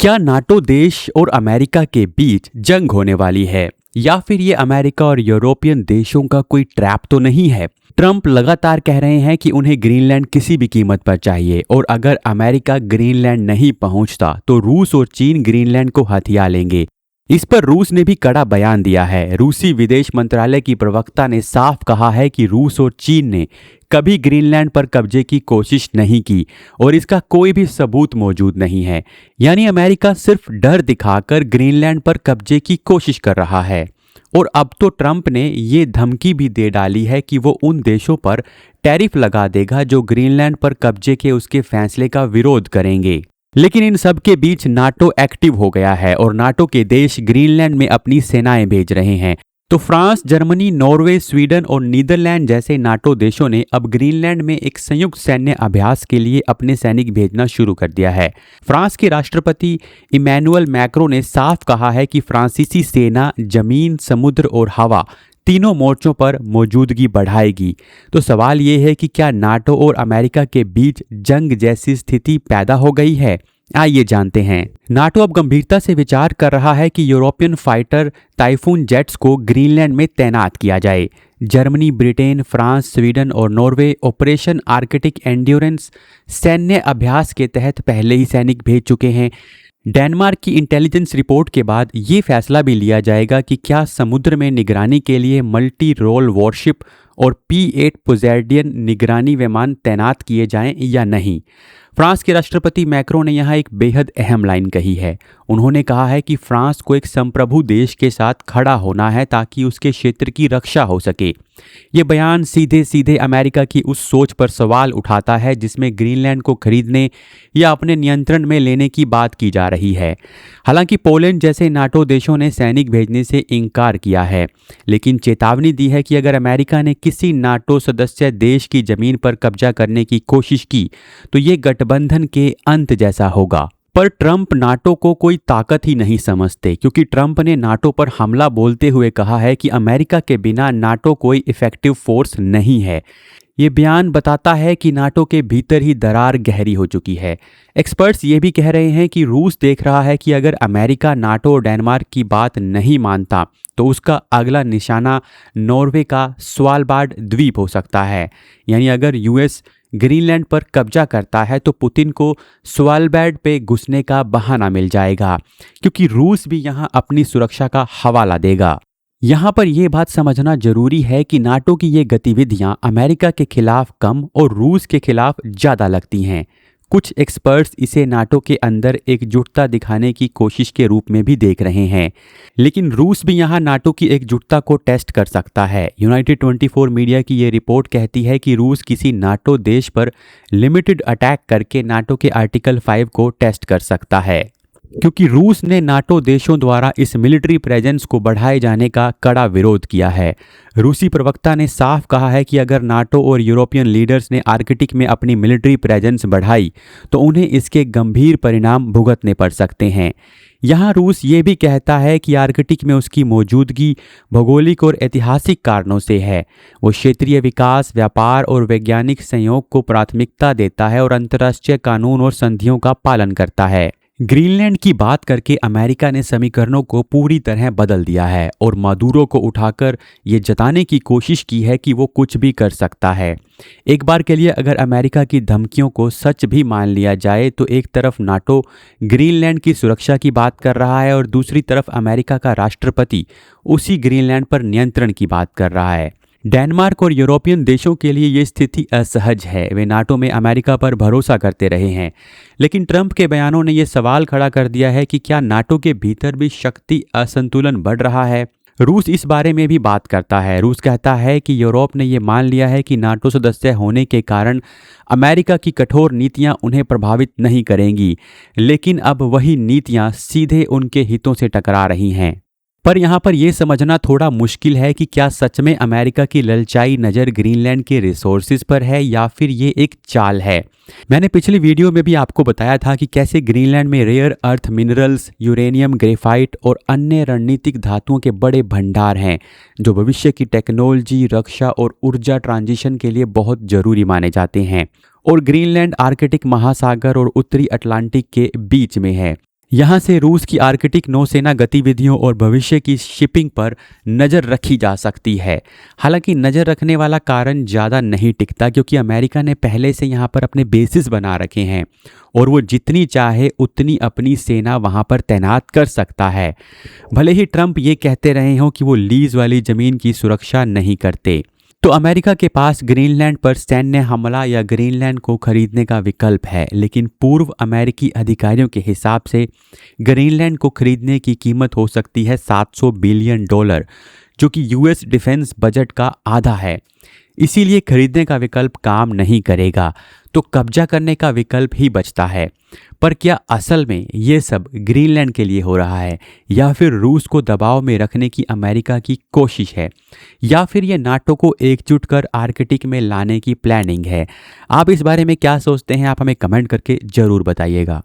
क्या नाटो देश और अमेरिका के बीच जंग होने वाली है या फिर ये अमेरिका और यूरोपियन देशों का कोई ट्रैप तो नहीं है? ट्रंप लगातार कह रहे हैं कि उन्हें ग्रीनलैंड किसी भी कीमत पर चाहिए और अगर अमेरिका ग्रीनलैंड नहीं पहुंचता तो रूस और चीन ग्रीनलैंड को हथिया लेंगे। इस पर रूस ने भी कड़ा बयान दिया है। रूसी विदेश मंत्रालय की प्रवक्ता ने साफ कहा है कि रूस और चीन ने कभी ग्रीनलैंड पर कब्जे की कोशिश नहीं की और इसका कोई भी सबूत मौजूद नहीं है। यानी अमेरिका सिर्फ डर दिखाकर ग्रीनलैंड पर कब्जे की कोशिश कर रहा है। और अब तो ट्रंप ने ये धमकी भी दे डाली है कि वो उन देशों पर टैरिफ लगा देगा जो ग्रीनलैंड पर कब्जे के उसके फैसले का विरोध करेंगे। लेकिन इन सब के बीच नाटो एक्टिव हो गया है और नाटो के देश ग्रीनलैंड में अपनी सेनाएं भेज रहे हैं। तो फ्रांस, जर्मनी, नॉर्वे, स्वीडन और नीदरलैंड जैसे नाटो देशों ने अब ग्रीनलैंड में एक संयुक्त सैन्य अभ्यास के लिए अपने सैनिक भेजना शुरू कर दिया है। फ्रांस के राष्ट्रपति इमैनुअल मैक्रों ने साफ कहा है कि फ्रांसीसी सेना जमीन, समुद्र और हवा तीनों मोर्चों पर मौजूदगी बढ़ाएगी। तो सवाल ये है कि क्या नाटो और अमेरिका के बीच जंग जैसी स्थिति पैदा हो गई है? आइए जानते हैं। नाटो अब गंभीरता से विचार कर रहा है कि यूरोपियन फाइटर टाइफून जेट्स को ग्रीनलैंड में तैनात किया जाए। जर्मनी, ब्रिटेन, फ्रांस, स्वीडन और नॉर्वे ऑपरेशन आर्कटिक एंड्योरेंस सैन्य अभ्यास के तहत पहले ही सैनिक भेज चुके हैं। डेनमार्क की इंटेलिजेंस रिपोर्ट के बाद ये फैसला भी लिया जाएगा कि क्या समुद्र में निगरानी के लिए मल्टी रोल वॉरशिप और P-8 पोसेइडन निगरानी विमान तैनात किए जाएं या नहीं। फ्रांस के राष्ट्रपति मैक्रों ने यहाँ एक बेहद अहम लाइन कही है। उन्होंने कहा है कि फ्रांस को एक संप्रभु देश के साथ खड़ा होना है ताकि उसके क्षेत्र की रक्षा हो सके। ये बयान सीधे सीधे अमेरिका की उस सोच पर सवाल उठाता है जिसमें ग्रीनलैंड को खरीदने या अपने नियंत्रण में लेने की बात की जा रही है। हालांकि पोलैंड जैसे नाटो देशों ने सैनिक भेजने से इनकार किया है, लेकिन चेतावनी दी है कि अगर अमेरिका ने किसी नाटो सदस्य देश की जमीन पर कब्जा करने की कोशिश की तो ये गठबंधन के अंत जैसा होगा। पर ट्रंप नाटो को कोई ताकत ही नहीं समझते, क्योंकि ट्रंप ने नाटो पर हमला बोलते हुए कहा है कि अमेरिका के बिना नाटो कोई इफेक्टिव फोर्स नहीं है। ये बयान बताता है कि नाटो के भीतर ही दरार गहरी हो चुकी है। एक्सपर्ट्स ये भी कह रहे हैं कि रूस देख रहा है कि अगर अमेरिका नाटो और डेनमार्क की बात नहीं मानता तो उसका अगला निशाना नॉर्वे का स्वालबार्ड द्वीप हो सकता है। यानी अगर यूएस ग्रीनलैंड पर कब्जा करता है तो पुतिन को स्वालबार्ड पे घुसने का बहाना मिल जाएगा, क्योंकि रूस भी यहाँ अपनी सुरक्षा का हवाला देगा। यहाँ पर यह बात समझना जरूरी है कि नाटो की ये गतिविधियां अमेरिका के खिलाफ कम और रूस के खिलाफ ज़्यादा लगती हैं। कुछ एक्सपर्ट्स इसे नाटो के अंदर एकजुटता दिखाने की कोशिश के रूप में भी देख रहे हैं, लेकिन रूस भी यहाँ नाटो की एकजुटता को टेस्ट कर सकता है। यूनाइटेड 24 मीडिया की ये रिपोर्ट कहती है कि रूस किसी नाटो देश पर लिमिटेड अटैक करके नाटो के आर्टिकल 5 को टेस्ट कर सकता है, क्योंकि रूस ने नाटो देशों द्वारा इस मिलिट्री प्रेजेंस को बढ़ाए जाने का कड़ा विरोध किया है। रूसी प्रवक्ता ने साफ कहा है कि अगर नाटो और यूरोपियन लीडर्स ने आर्कटिक में अपनी मिलिट्री प्रेजेंस बढ़ाई तो उन्हें इसके गंभीर परिणाम भुगतने पड़ सकते हैं। यहाँ रूस ये भी कहता है कि आर्कटिक में उसकी मौजूदगी भौगोलिक और ऐतिहासिक कारणों से है। वो क्षेत्रीय विकास, व्यापार और वैज्ञानिक सहयोग को प्राथमिकता देता है और अंतर्राष्ट्रीय कानून और संधियों का पालन करता है। ग्रीनलैंड की बात करके अमेरिका ने समीकरणों को पूरी तरह बदल दिया है और मादुरो को उठाकर ये जताने की कोशिश की है कि वो कुछ भी कर सकता है। एक बार के लिए अगर अमेरिका की धमकियों को सच भी मान लिया जाए तो एक तरफ नाटो ग्रीनलैंड की सुरक्षा की बात कर रहा है और दूसरी तरफ अमेरिका का राष्ट्रपति उसी ग्रीनलैंड पर नियंत्रण की बात कर रहा है। डेनमार्क और यूरोपियन देशों के लिए ये स्थिति असहज है। वे नाटो में अमेरिका पर भरोसा करते रहे हैं, लेकिन ट्रंप के बयानों ने यह सवाल खड़ा कर दिया है कि क्या नाटो के भीतर भी शक्ति असंतुलन बढ़ रहा है। रूस इस बारे में भी बात करता है। रूस कहता है कि यूरोप ने यह मान लिया है कि नाटो सदस्य होने के कारण अमेरिका की कठोर नीतियां उन्हें प्रभावित नहीं करेंगी, लेकिन अब वही नीतियां सीधे उनके हितों से टकरा रही हैं। पर यहाँ पर यह समझना थोड़ा मुश्किल है कि क्या सच में अमेरिका की ललचाई नज़र ग्रीनलैंड के रिसोर्सेज पर है या फिर ये एक चाल है। मैंने पिछली वीडियो में भी आपको बताया था कि कैसे ग्रीनलैंड में rare earth minerals, uranium, graphite और अन्य रणनीतिक धातुओं के बड़े भंडार हैं जो भविष्य की टेक्नोलॉजी, रक्षा और ऊर्जा ट्रांजिशन के लिए बहुत जरूरी माने जाते हैं। और ग्रीनलैंड आर्कटिक महासागर और उत्तरी अटलांटिक के बीच में है। यहाँ से रूस की आर्कटिक नौसेना गतिविधियों और भविष्य की शिपिंग पर नज़र रखी जा सकती है। हालांकि नज़र रखने वाला कारण ज़्यादा नहीं टिकता, क्योंकि अमेरिका ने पहले से यहाँ पर अपने बेसिस बना रखे हैं और वो जितनी चाहे उतनी अपनी सेना वहाँ पर तैनात कर सकता है। भले ही ट्रंप ये कहते रहे हों कि वो लीज वाली ज़मीन की सुरक्षा नहीं करते। तो अमेरिका के पास ग्रीनलैंड पर सैन्य हमला या ग्रीनलैंड को खरीदने का विकल्प है, लेकिन पूर्व अमेरिकी अधिकारियों के हिसाब से ग्रीनलैंड को खरीदने की कीमत हो सकती है $700 बिलियन, जो कि यूएस डिफेंस बजट का आधा है। इसीलिए खरीदने का विकल्प काम नहीं करेगा, तो कब्जा करने का विकल्प ही बचता है। पर क्या असल में ये सब ग्रीनलैंड के लिए हो रहा है, या फिर रूस को दबाव में रखने की अमेरिका की कोशिश है, या फिर ये नाटो को एकजुट कर आर्कटिक में लाने की प्लानिंग है? आप इस बारे में क्या सोचते हैं? आप हमें कमेंट करके ज़रूर बताइएगा।